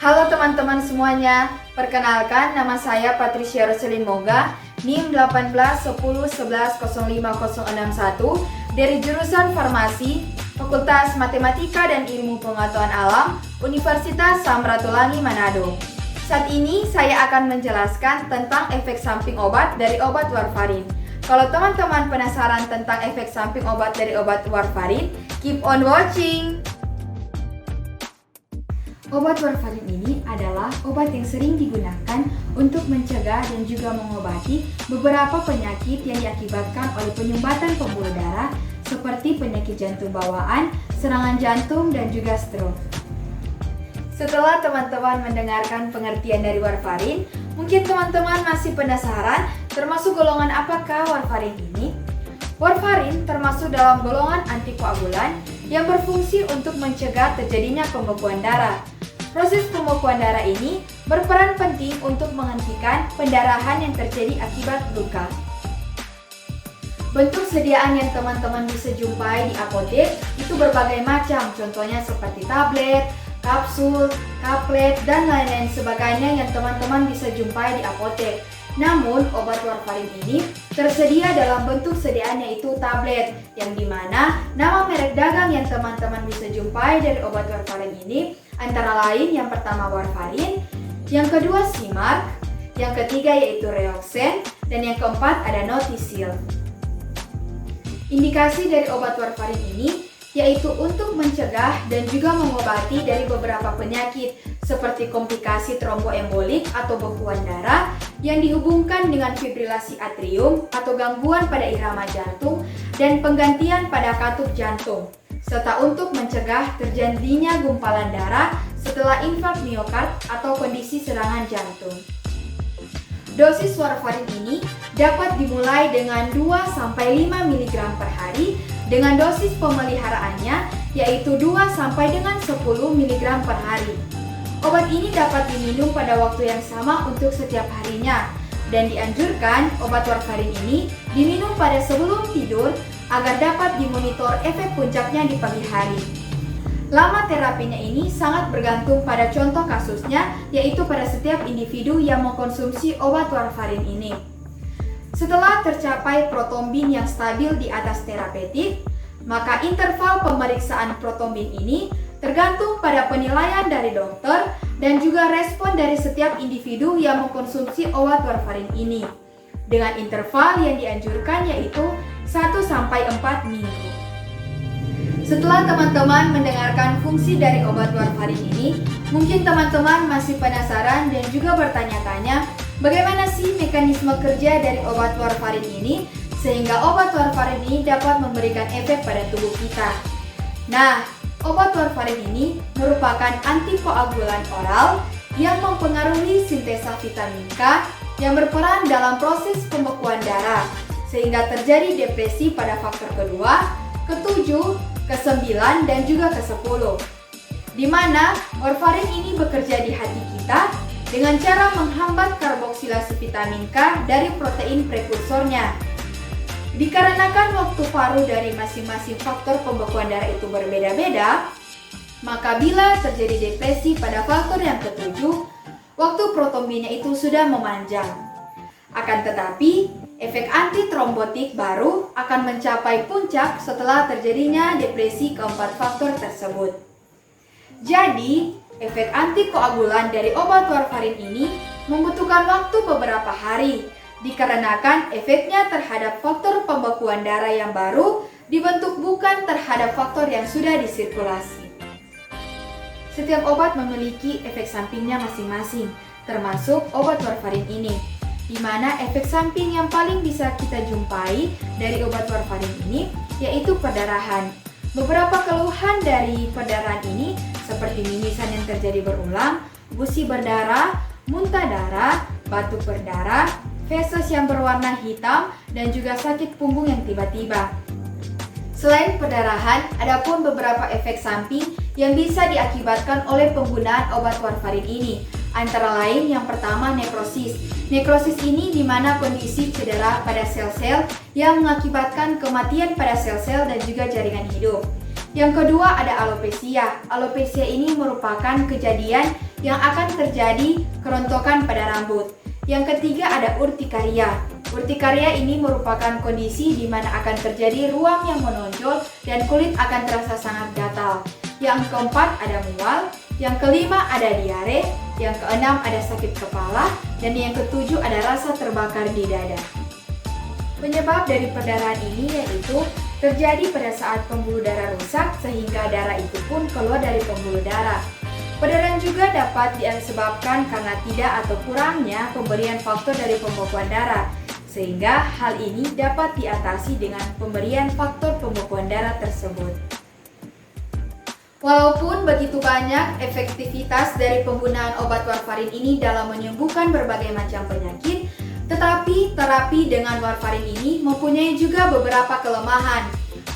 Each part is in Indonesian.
Halo teman-teman semuanya, perkenalkan nama saya Patricia Roselyn Moga, NIM 181011050061 dari jurusan Farmasi, Fakultas Matematika dan Ilmu Pengetahuan Alam, Universitas Samratulangi Manado. Saat ini saya akan menjelaskan tentang efek samping obat dari obat warfarin. Kalau teman-teman penasaran tentang efek samping obat dari obat warfarin, keep on watching! Obat warfarin ini adalah obat yang sering digunakan untuk mencegah dan juga mengobati beberapa penyakit yang diakibatkan oleh penyumbatan pembuluh darah seperti penyakit jantung bawaan, serangan jantung, dan juga stroke. Setelah teman-teman mendengarkan pengertian dari warfarin, mungkin teman-teman masih penasaran termasuk golongan apakah warfarin ini? Warfarin termasuk dalam golongan antikoagulan yang berfungsi untuk mencegah terjadinya pembekuan darah. Proses pembekuan darah ini berperan penting untuk menghentikan pendarahan yang terjadi akibat luka. Bentuk sediaan yang teman-teman bisa jumpai di apotek itu berbagai macam, contohnya seperti tablet, kapsul, kaplet, dan lain-lain sebagainya yang teman-teman bisa jumpai di apotek. Namun, obat warfarin ini tersedia dalam bentuk sediaan yaitu tablet, yang dimana nama merek dagang yang teman-teman bisa jumpai dari obat warfarin ini antara lain yang pertama warfarin, yang kedua Simark, yang ketiga yaitu Reoxen, dan yang keempat ada Notisil. Indikasi dari obat warfarin ini yaitu untuk mencegah dan juga mengobati dari beberapa penyakit seperti komplikasi tromboembolik atau bekuan darah yang dihubungkan dengan fibrilasi atrium atau gangguan pada irama jantung dan penggantian pada katup jantung, serta untuk mencegah terjadinya gumpalan darah setelah infark miokard atau kondisi serangan jantung. Dosis warfarin ini dapat dimulai dengan 2-5 mg per hari dengan dosis pemeliharaannya yaitu 2-10 mg per hari. Obat ini dapat diminum pada waktu yang sama untuk setiap harinya dan dianjurkan obat warfarin ini diminum pada sebelum tidur agar dapat dimonitor efek puncaknya di pagi hari. Lama terapinya ini sangat bergantung pada contoh kasusnya, yaitu pada setiap individu yang mengkonsumsi obat warfarin ini. Setelah tercapai protombin yang stabil di atas terapeutik, maka interval pemeriksaan protombin ini tergantung pada penilaian dari dokter dan juga respon dari setiap individu yang mengkonsumsi obat warfarin ini, dengan interval yang dianjurkan yaitu 1-4 minggu. Setelah teman-teman mendengarkan fungsi dari obat warfarin ini, mungkin teman-teman masih penasaran dan juga bertanya-tanya bagaimana sih mekanisme kerja dari obat warfarin ini sehingga obat warfarin ini dapat memberikan efek pada tubuh kita. Nah, obat warfarin ini merupakan antikoagulan oral yang mempengaruhi sintesa vitamin K yang berperan dalam proses pembekuan darah sehingga terjadi depresi pada faktor kedua, ketujuh, ke-9, dan juga ke-10, di mana warfarin ini bekerja di hati kita dengan cara menghambat karboksilasi vitamin K dari protein prekursornya. Dikarenakan waktu paruh dari masing-masing faktor pembekuan darah itu berbeda-beda, maka bila terjadi depresi pada faktor yang ke-7, waktu protombinnya itu sudah memanjang. Akan tetapi, efek antitrombotik baru akan mencapai puncak setelah terjadinya depresi keempat faktor tersebut. Jadi, efek antikoagulan dari obat warfarin ini membutuhkan waktu beberapa hari, dikarenakan efeknya terhadap faktor pembekuan darah yang baru dibentuk bukan terhadap faktor yang sudah disirkulasi. Setiap obat memiliki efek sampingnya masing-masing, termasuk obat warfarin ini, di mana efek samping yang paling bisa kita jumpai dari obat warfarin ini yaitu perdarahan. Beberapa keluhan dari perdarahan ini seperti mimisan yang terjadi berulang, gusi berdarah, muntah darah, batuk berdarah, feses yang berwarna hitam, dan juga sakit punggung yang tiba-tiba. Selain perdarahan, ada pun beberapa efek samping yang bisa diakibatkan oleh penggunaan obat warfarin ini. Antara lain yang pertama nekrosis. Nekrosis ini di mana kondisi cedera pada sel-sel yang mengakibatkan kematian pada sel-sel dan juga jaringan hidup. Yang kedua ada alopecia. Alopecia ini merupakan kejadian yang akan terjadi kerontokan pada rambut. Yang ketiga ada urtikaria. Urtikaria ini merupakan kondisi di mana akan terjadi ruam yang menonjol dan kulit akan terasa sangat gatal. Yang keempat ada mual, yang kelima ada diare, yang keenam ada sakit kepala, dan yang ketujuh ada rasa terbakar di dada. Penyebab dari perdarahan ini yaitu terjadi pada saat pembuluh darah rusak sehingga darah itu pun keluar dari pembuluh darah. Perdarahan juga dapat disebabkan karena tidak atau kurangnya pemberian faktor dari pembekuan darah, sehingga hal ini dapat diatasi dengan pemberian faktor pembekuan darah tersebut. Walaupun begitu banyak efektivitas dari penggunaan obat warfarin ini dalam menyembuhkan berbagai macam penyakit, tetapi terapi dengan warfarin ini mempunyai juga beberapa kelemahan.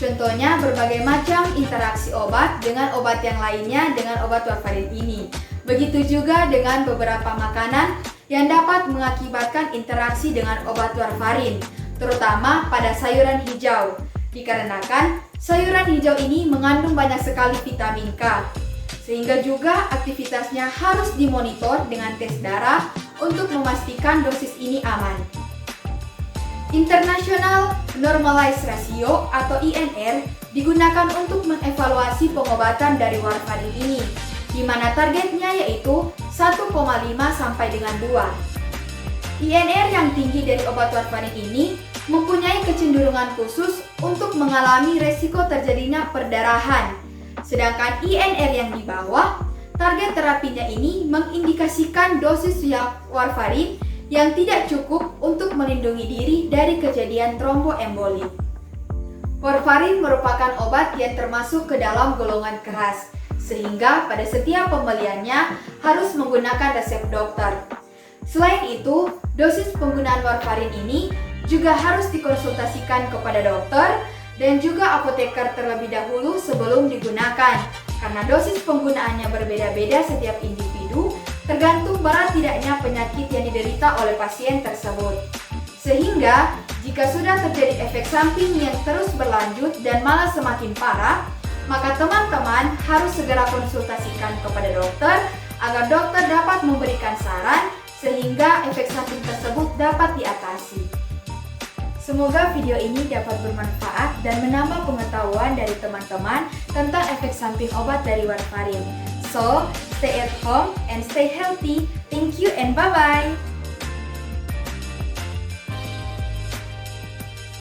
Contohnya berbagai macam interaksi obat dengan obat yang lainnya dengan obat warfarin ini. Begitu juga dengan beberapa makanan yang dapat mengakibatkan interaksi dengan obat warfarin, terutama pada sayuran hijau. Dikarenakan sayuran hijau ini mengandung banyak sekali vitamin K, sehingga juga aktivitasnya harus dimonitor dengan tes darah untuk memastikan dosis ini aman. International Normalized Ratio atau INR digunakan untuk mengevaluasi pengobatan dari warfarin ini, di mana targetnya yaitu 1,5 sampai dengan 2. INR yang tinggi dari obat warfarin ini mempunyai kecenderungan khusus untuk mengalami resiko terjadinya perdarahan. Sedangkan INR yang di bawah, target terapinya ini mengindikasikan dosis yang warfarin yang tidak cukup untuk melindungi diri dari kejadian tromboembolik. Warfarin merupakan obat yang termasuk ke dalam golongan keras, sehingga pada setiap pembeliannya harus menggunakan resep dokter. Selain itu, dosis penggunaan warfarin ini juga harus dikonsultasikan kepada dokter dan juga apoteker terlebih dahulu sebelum digunakan, karena dosis penggunaannya berbeda-beda setiap individu tergantung berat tidaknya penyakit yang diderita oleh pasien tersebut. Sehingga jika sudah terjadi efek samping yang terus berlanjut dan malah semakin parah, maka teman-teman harus segera konsultasikan kepada dokter agar dokter dapat memberikan saran sehingga efek samping tersebut dapat diatasi. Semoga video ini dapat bermanfaat dan menambah pengetahuan dari teman-teman tentang efek samping obat dari warfarin. So, stay at home and stay healthy. Thank you and bye-bye!